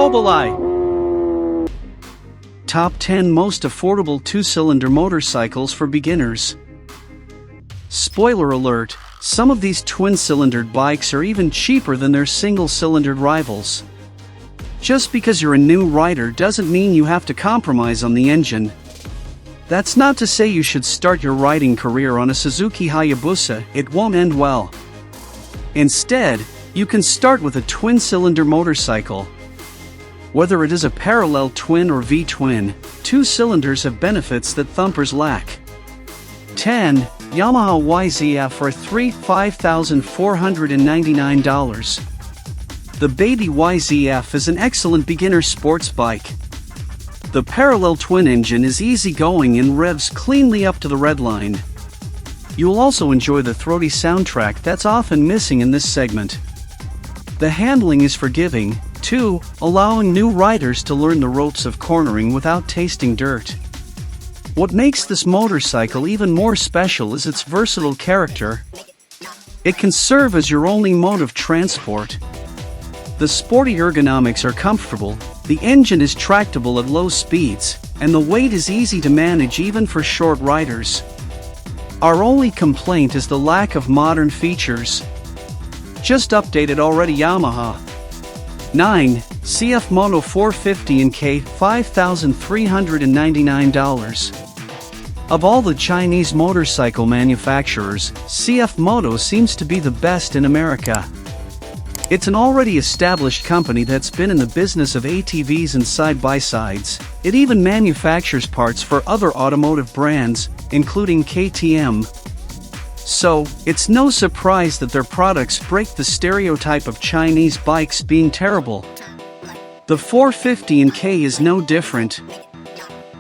Mobili. Top 10 most affordable two-cylinder motorcycles for beginners. Spoiler alert, some of these twin-cylindered bikes are even cheaper than their single-cylindered rivals. Just because you're a new rider doesn't mean you have to compromise on the engine. That's not to say you should start your riding career on a Suzuki Hayabusa, it won't end well. Instead, you can start with a twin-cylinder motorcycle. Whether it is a parallel twin or V-twin, two cylinders have benefits that thumpers lack. 10. Yamaha YZF-R3 $5,499. The baby YZF is an excellent beginner sports bike. The parallel twin engine is easygoing and revs cleanly up to the red line. You will also enjoy the throaty soundtrack that's often missing in this segment. The handling is forgiving, too, allowing new riders to learn the ropes of cornering without tasting dirt. What makes this motorcycle even more special is its versatile character. It can serve as your only mode of transport. The sporty ergonomics are comfortable, the engine is tractable at low speeds, and the weight is easy to manage even for short riders. Our only complaint is the lack of modern features. Just updated already. Yamaha. 9. CFMoto 450 and K $5,399. Of all the Chinese motorcycle manufacturers, CFMoto seems to be the best in America. It's an already established company that's been in the business of ATVs and side-by-sides. It even manufactures parts for other automotive brands, including KTM. So, it's no surprise that their products break the stereotype of Chinese bikes being terrible. The 450 and K is no different.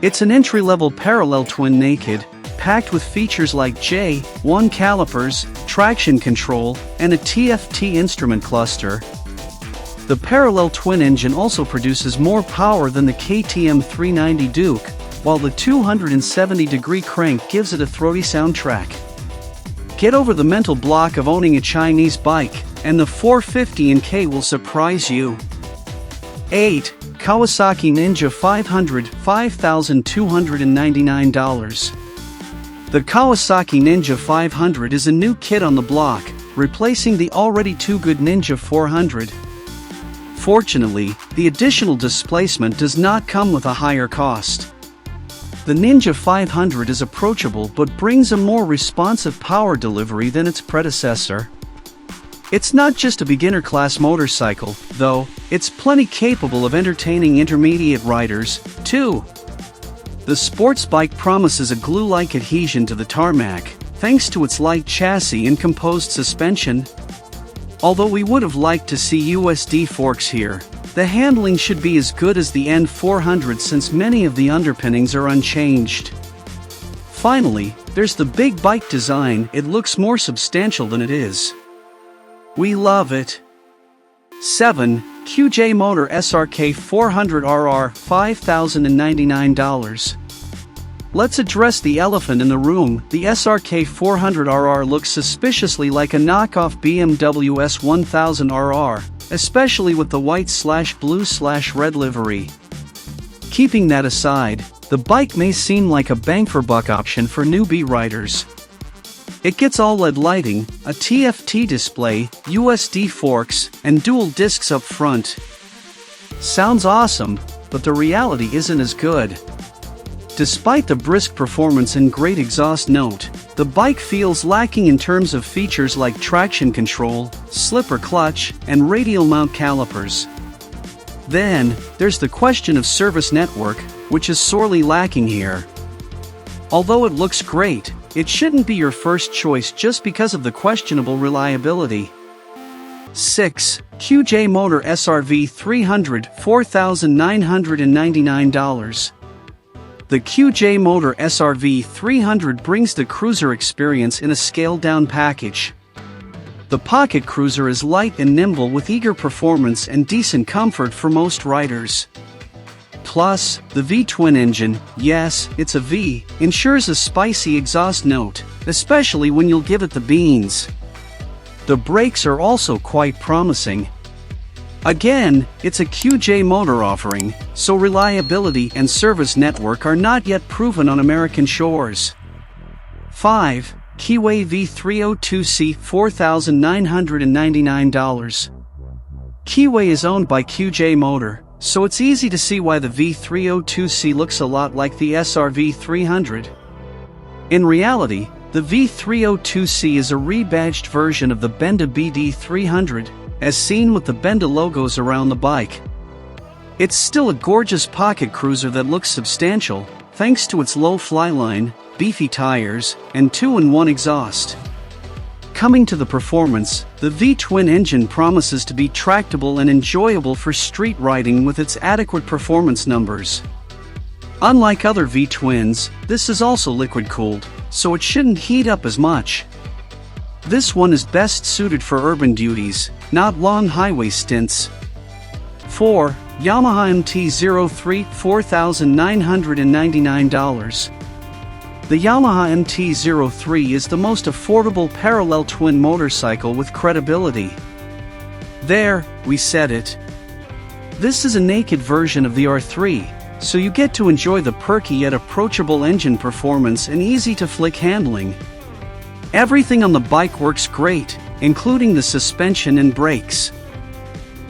It's an entry-level parallel twin naked, packed with features like J1 calipers, traction control, and a TFT instrument cluster. The parallel twin engine also produces more power than the KTM 390 Duke, while the 270-degree crank gives it a throaty soundtrack. Get over the mental block of owning a Chinese bike, and the 450 and K will surprise you. 8. Kawasaki Ninja 500 $5,299. The Kawasaki Ninja 500 is a new kid on the block, replacing the already too good Ninja 400. Fortunately, the additional displacement does not come with a higher cost. The Ninja 500 is approachable but brings a more responsive power delivery than its predecessor. It's not just a beginner-class motorcycle, though, it's plenty capable of entertaining intermediate riders, too. The sports bike promises a glue-like adhesion to the tarmac, thanks to its light chassis and composed suspension. Although we would have liked to see USD forks here, the handling should be as good as the N400 since many of the underpinnings are unchanged. Finally, there's the big bike design. It looks more substantial than it is. We love it. 7. Motor SRK 400RR $5,099. Let's address the elephant in the room. The SRK 400RR looks suspiciously like a knockoff BMW S1000RR, especially with the white/blue/red livery. Keeping that aside, the bike may seem like a bang-for-buck option for newbie riders. It gets OLED lighting, a TFT display, USD forks, and dual discs up front. Sounds awesome, but the reality isn't as good. Despite the brisk performance and great exhaust note, the bike feels lacking in terms of features like traction control, slipper clutch, and radial mount calipers. Then, there's the question of service network, which is sorely lacking here. Although it looks great, it shouldn't be your first choice just because of the questionable reliability. 6. Motor SRV 300 $4,999. The Motor SRV 300 brings the cruiser experience in a scaled-down package. The pocket cruiser is light and nimble with eager performance and decent comfort for most riders. Plus, the V-twin engine, yes, it's a V, ensures a spicy exhaust note, especially when you'll give it the beans. The brakes are also quite promising. Again, it's a QJ motor offering, so reliability and service network are not yet proven on American shores. 5. Keeway V302C $4,999. Keeway is owned by QJ Motor, so it's easy to see why the V302C looks a lot like the SRV 300. In reality, the V302C is a rebadged version of the Benda BD 300, as seen with the Benda logos around the bike. It's still a gorgeous pocket cruiser that looks substantial, thanks to its low flyline, beefy tires, and 2-in-1 exhaust. Coming to the performance, the V-twin engine promises to be tractable and enjoyable for street riding with its adequate performance numbers. Unlike other V-twins, this is also liquid-cooled, so it shouldn't heat up as much. This one is best suited for urban duties, not long highway stints. 4. Yamaha MT03 $4,999. The Yamaha MT03 is the most affordable parallel twin motorcycle with credibility. There, we said it. This is a naked version of the R3, so you get to enjoy the perky yet approachable engine performance and easy-to-flick handling. Everything on the bike works great, including the suspension and brakes.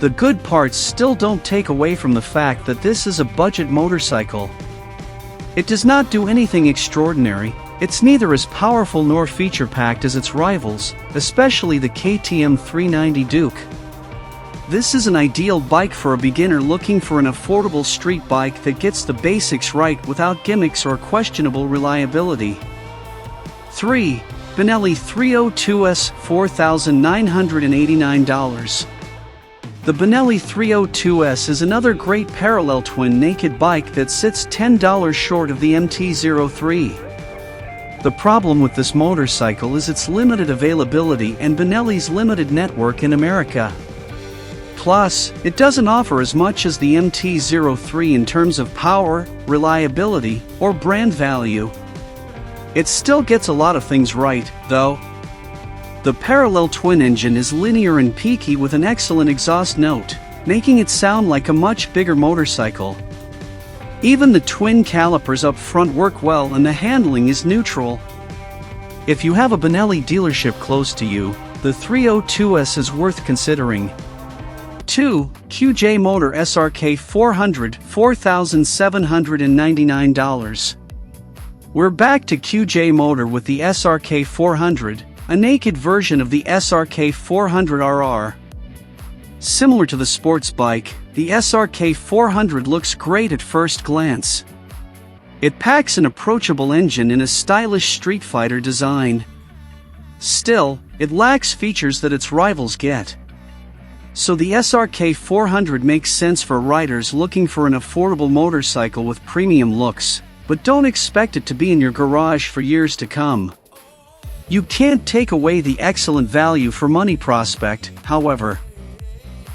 The good parts still don't take away from the fact that this is a budget motorcycle. It does not do anything extraordinary, it's neither as powerful nor feature-packed as its rivals, especially the KTM 390 Duke. This is an ideal bike for a beginner looking for an affordable street bike that gets the basics right without gimmicks or questionable reliability. 3. Benelli 302S $4,989. The Benelli 302S is another great parallel twin naked bike that sits $10 short of the MT03. The problem with this motorcycle is its limited availability and Benelli's limited network in America. Plus, it doesn't offer as much as the MT03 in terms of power, reliability, or brand value. It still gets a lot of things right, though. The parallel twin engine is linear and peaky with an excellent exhaust note, making it sound like a much bigger motorcycle. Even the twin calipers up front work well and the handling is neutral. If you have a Benelli dealership close to you, the 302S is worth considering. 2. QJ Motor SRK 400 $4,799. We're back to QJ Motor with the SRK 400, a naked version of the SRK 400RR. Similar to the sports bike, the SRK 400 looks great at first glance. It packs an approachable engine in a stylish street fighter design. Still, it lacks features that its rivals get. So the SRK 400 makes sense for riders looking for an affordable motorcycle with premium looks, but don't expect it to be in your garage for years to come. You can't take away the excellent value for money prospect, however.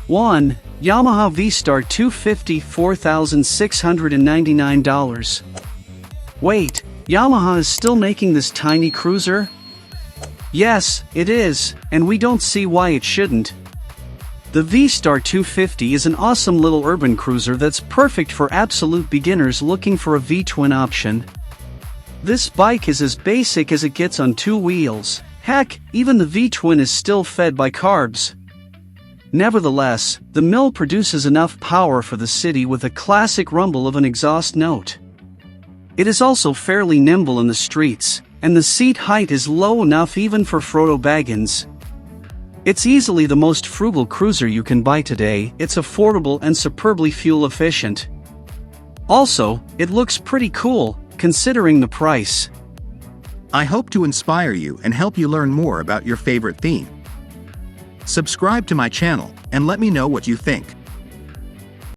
1. Yamaha V-Star 250 $4,699. Wait, Yamaha is still making this tiny cruiser? Yes, it is, and we don't see why it shouldn't. The V-Star 250 is an awesome little urban cruiser that's perfect for absolute beginners looking for a V-twin option. This bike is as basic as it gets on two wheels. Heck, even the V-twin is still fed by carbs. Nevertheless, the mill produces enough power for the city with a classic rumble of an exhaust note. It is also fairly nimble in the streets, and the seat height is low enough even for Frodo Baggins. It's easily the most frugal cruiser you can buy today. It's affordable and superbly fuel efficient. Also, it looks pretty cool, considering the price. I hope to inspire you and help you learn more about your favorite theme. Subscribe to my channel and let me know what you think.